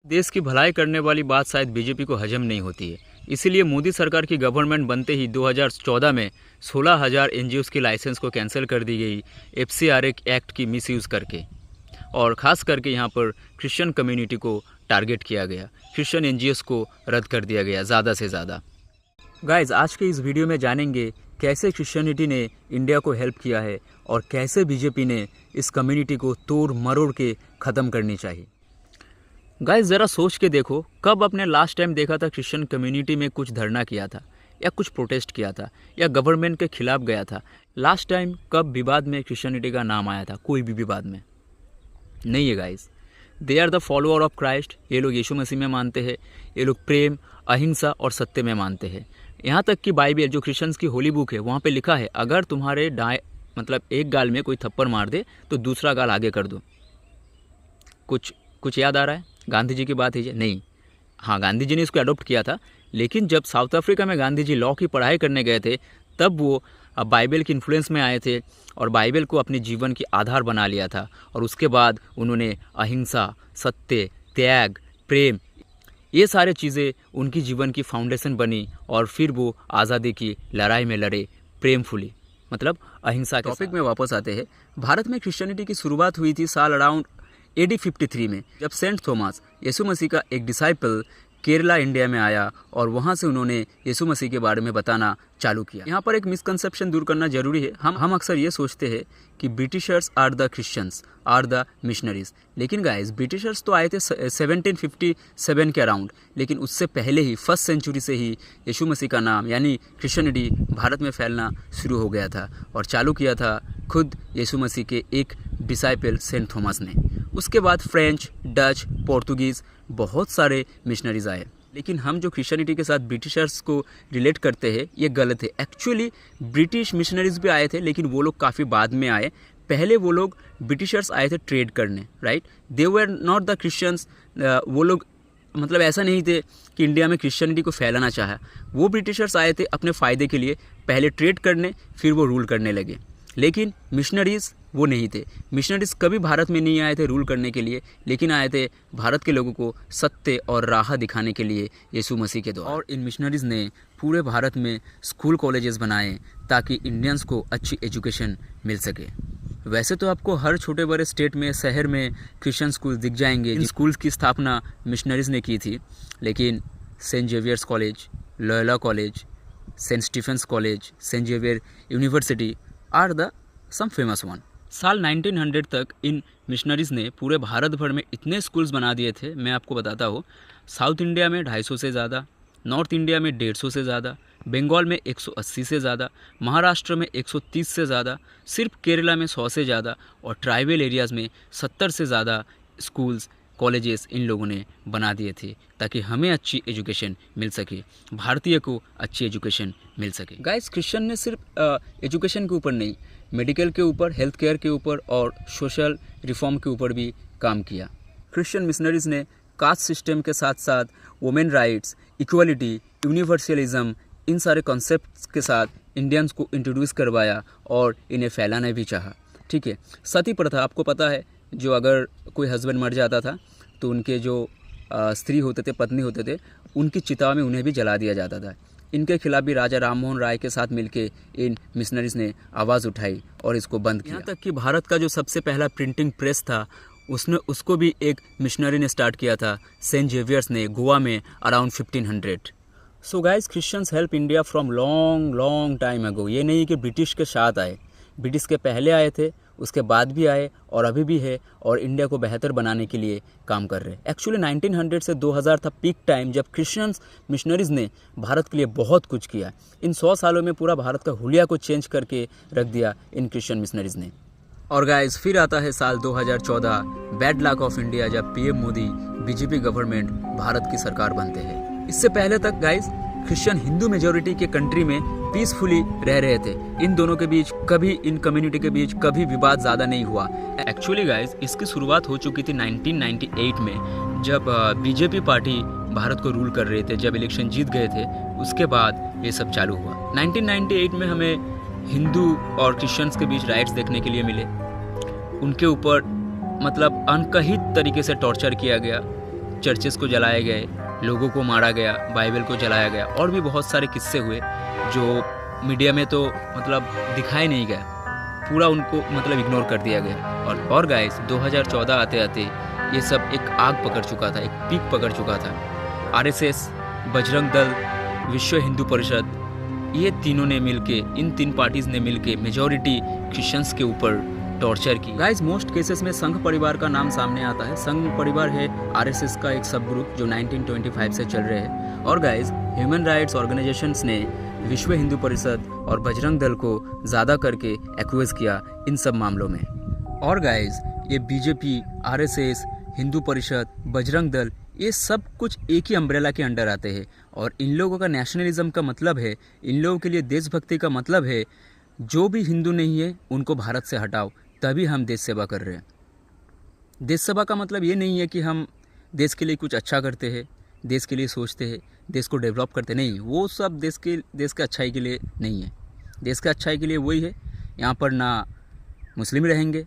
देश की भलाई करने वाली बात शायद बीजेपी को हजम नहीं होती है। इसीलिए मोदी सरकार की गवर्नमेंट बनते ही 2014 में 16,000 एनजीओज़ की लाइसेंस को कैंसिल कर दी गई एफसीआरए एक्ट की मिसयूज़ करके, और ख़ास करके यहाँ पर क्रिश्चियन कम्युनिटी को टारगेट किया गया। क्रिश्चियन एनजीओज़ को रद्द कर दिया गया ज़्यादा से ज़्यादा। गाइज, आज के इस वीडियो में जानेंगे कैसे क्रिश्चियनिटी ने इंडिया को हेल्प किया है और कैसे बीजेपी ने इस कम्युनिटी को तोड़ मरोड़ के ख़त्म करनी चाहिए। गाइज, ज़रा सोच के देखो, कब आपने लास्ट टाइम देखा था क्रिश्चियन कम्युनिटी में कुछ धरना किया था या कुछ प्रोटेस्ट किया था या गवर्नमेंट के खिलाफ गया था? लास्ट टाइम कब विवाद में क्रिश्चियनिटी का नाम आया था? कोई भी विवाद में नहीं है guys. They are the follower of Christ. ये लोग यीशु मसीह में मानते हैं। ये लोग प्रेम, अहिंसा और सत्य में मानते हैं। यहाँ तक कि बाइबल, जो क्रिश्चियंस की होली बुक है, वहाँ पे लिखा है अगर तुम्हारे एक गाल में कोई थप्पड़ मार दे तो दूसरा गाल आगे कर दो। कुछ याद आ रहा है? गांधी जी की बात है ये? नहीं। हाँ, गांधी जी ने इसको अडॉप्ट किया था, लेकिन जब साउथ अफ्रीका में गांधी जी लॉ की पढ़ाई करने गए थे तब वो बाइबल के इन्फ्लुएंस में आए थे और बाइबल को अपने जीवन की आधार बना लिया था। और उसके बाद उन्होंने अहिंसा, सत्य, त्याग, प्रेम, ये सारे चीज़ें उनकी जीवन की फाउंडेशन बनी और फिर वो आज़ादी की लड़ाई में लड़े प्रेमफुली, मतलब अहिंसा के टॉपिक में वापस आते हैं। भारत में क्रिश्चियनिटी की शुरुआत हुई थी साल अराउंड AD 53 में, जब सेंट थॉमस, यीशु मसीह का एक डिसाइपल, केरला इंडिया में आया और वहाँ से उन्होंने यीशु मसीह के बारे में बताना चालू किया। यहाँ पर एक मिसकंसेप्शन दूर करना जरूरी है। हम अक्सर ये सोचते हैं कि Britishers are the Christians, are the missionaries. लेकिन गाइस, ब्रिटिशर्स तो आए थे 1757 के अराउंड, लेकिन उससे पहले ही 1st सेंचुरी से ही यीशु मसीह का नाम यानी क्रिश्चियनिटी भारत में फैलना शुरू हो गया था और चालू किया था खुद यीशु मसीह के एक डिसाइपल सेंट थॉमस ने। उसके बाद फ्रेंच, डच, पोर्तुगीज़, बहुत सारे मिशनरीज आए। लेकिन हम जो क्रिश्चियनिटी के साथ ब्रिटिशर्स को रिलेट करते हैं, ये गलत है। एक्चुअली ब्रिटिश मिशनरीज भी आए थे, लेकिन वो लोग काफ़ी बाद में आए। पहले वो लोग ब्रिटिशर्स आए थे ट्रेड करने, right? They were not the Christians. वो लोग मतलब ऐसा नहीं थे कि इंडिया में क्रिश्चियनिटी को फैलाना चाहा। वो ब्रिटिशर्स आए थे अपने फ़ायदे के लिए, पहले ट्रेड करने, फिर वो रूल करने लगे। लेकिन मिशनरीज़ वो नहीं थे। मिशनरीज़ कभी भारत में नहीं आए थे रूल करने के लिए, लेकिन आए थे भारत के लोगों को सत्य और राह दिखाने के लिए यीशु मसीह के द्वारा। और इन मिशनरीज़ ने पूरे भारत में स्कूल कॉलेजेस बनाए ताकि इंडियंस को अच्छी एजुकेशन मिल सके। वैसे तो आपको हर छोटे बड़े स्टेट में, शहर में क्रिश्चियन स्कूल दिख जाएंगे। इन स्कूल्स की स्थापना मिशनरीज़ ने की थी। लेकिन Saint Xavier's College, Loyola College, Saint Stephen's College, Saint Xavier University are the some famous one. साल 1900 तक इन मिशनरीज़ ने पूरे भारत भर में इतने स्कूल्स बना दिए थे, मैं आपको बताता हूँ। साउथ इंडिया में 250 से ज़्यादा, नॉर्थ इंडिया में 150 से ज़्यादा, बंगाल में 180 से ज़्यादा, महाराष्ट्र में 130 से ज़्यादा, सिर्फ केरला में 100 से ज़्यादा और ट्राइबल एरियाज़ में 70 से ज़्यादा स्कूल्स, कॉलेजेस इन लोगों ने बना दिए थे ताकि हमें अच्छी एजुकेशन मिल सके, भारतीय को अच्छी एजुकेशन मिल सके। गाइस, क्रिश्चियन ने सिर्फ एजुकेशन के ऊपर नहीं, मेडिकल के ऊपर, हेल्थ केयर के ऊपर और सोशल रिफॉर्म के ऊपर भी काम किया। क्रिश्चियन मिशनरीज़ ने कास्ट सिस्टम के साथ साथ वुमेन राइट्स, इक्वलिटी, यूनिवर्सलिज्म, इन सारे कॉन्सेप्ट्स के साथ इंडियंस को इंट्रोड्यूस करवाया और इन्हें फैलाना भी चाहा। ठीक है, सती प्रथा आपको पता है, जो अगर कोई हस्बैंड मर जाता था तो उनके जो स्त्री होते थे, पत्नी होते थे, उनकी चिता में उन्हें भी जला दिया जाता था। इनके खिलाफ भी राजा राममोहन राय के साथ मिलके इन मिशनरीज़ ने आवाज़ उठाई और इसको बंद किया। यहाँ तक कि भारत का जो सबसे पहला प्रिंटिंग प्रेस था, उसको भी एक मिशनरी ने स्टार्ट किया था, सेंट जेवियर्स ने, गोवा में around 1500। So guys, Christians help India from long time ago. ये नहीं कि ब्रिटिश के साथ आए, ब्रिटिश के पहले आए थे, उसके बाद भी आए और अभी भी है और इंडिया को बेहतर बनाने के लिए काम कर रहे हैं। एक्चुअली 1900 से 2000 था पीक टाइम, जब क्रिश्चियंस मिशनरीज़ ने भारत के लिए बहुत कुछ किया। इन 100 सालों में पूरा भारत का हुलिया को चेंज करके रख दिया इन क्रिश्चियन मिशनरीज़ ने। और गाइस, फिर आता है साल 2014, बैड लक ऑफ इंडिया, जब PM Modi, BJP government Bharat की सरकार बनते हैं। इससे पहले तक गाइस, क्रिश्चियन हिंदू मेजोरिटी के कंट्री में पीसफुली रह रहे थे। इन दोनों के बीच कभी, इन कम्युनिटी के बीच कभी विवाद ज़्यादा नहीं हुआ। एक्चुअली गाइस, इसकी शुरुआत हो चुकी थी 1998 में, जब बीजेपी पार्टी भारत को रूल कर रहे थे, जब इलेक्शन जीत गए थे, उसके बाद ये सब चालू हुआ। 1998 में हमें हिंदू और क्रिश्चियंस के बीच राइट्स देखने के लिए मिले। उनके ऊपर मतलब अनकहित तरीके से टॉर्चर किया गया। चर्चेस को जलाए गए, लोगों को मारा गया, बाइबल को जलाया गया, और भी बहुत सारे किस्से हुए जो मीडिया में तो मतलब दिखाए नहीं गए, पूरा उनको मतलब इग्नोर कर दिया गया। और गाइस 2014 आते आते ये सब एक आग पकड़ चुका था, एक पीक पकड़ चुका था। आरएसएस, बजरंग दल, विश्व हिंदू परिषद, ये तीनों ने मिलके, इन 3 पार्टीज ने मिलके मेजॉरिटी क्रिश्चियंस के ऊपर टॉर्चर की। गाइस मोस्ट केसेस में संघ परिवार का नाम सामने आता है। संघ परिवार है आरएसएस का एक सब ग्रुप जो 1925 से चल रहे हैं। और गाइस ह्यूमन राइट्स ऑर्गेनाइजेशंस ने विश्व हिंदू परिषद और बजरंग दल को ज़्यादा करके एक्यूज किया इन सब मामलों में। और गाइस ये बीजेपी, आरएसएस, हिंदू परिषद, बजरंग दल, ये सब कुछ एक ही अम्ब्रेला के अंडर आते हैं। और इन लोगों का नेशनलिज्म का मतलब है, इन लोगों के लिए देशभक्ति का मतलब है, जो भी हिंदू नहीं है उनको भारत से हटाओ, तभी हम देश सेवा कर रहे हैं। देश सेवा का मतलब ये नहीं है कि हम देश के लिए कुछ अच्छा करते हैं, देश के लिए सोचते हैं, देश को डेवलप करते नहीं। वो सब देश के अच्छाई के लिए नहीं है। देश के अच्छाई के लिए वही है, यहाँ पर ना मुस्लिम रहेंगे,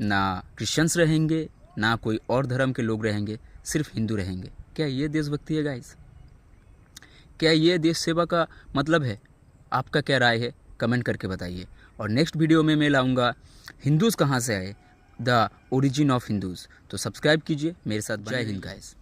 ना क्रिश्चियंस रहेंगे, ना कोई और धर्म के लोग रहेंगे, सिर्फ हिंदू रहेंगे। क्या ये देशभक्ति है गाइस? क्या ये देश सेवा का मतलब है? आपका क्या राय है? कमेंट करके बताइए। और नेक्स्ट वीडियो में मैं लाऊंगा हिंदूज़ कहाँ से आए, द ओरिजिन ऑफ हिंदूज़। तो सब्सक्राइब कीजिए मेरे साथ। जय हिंद गाइस।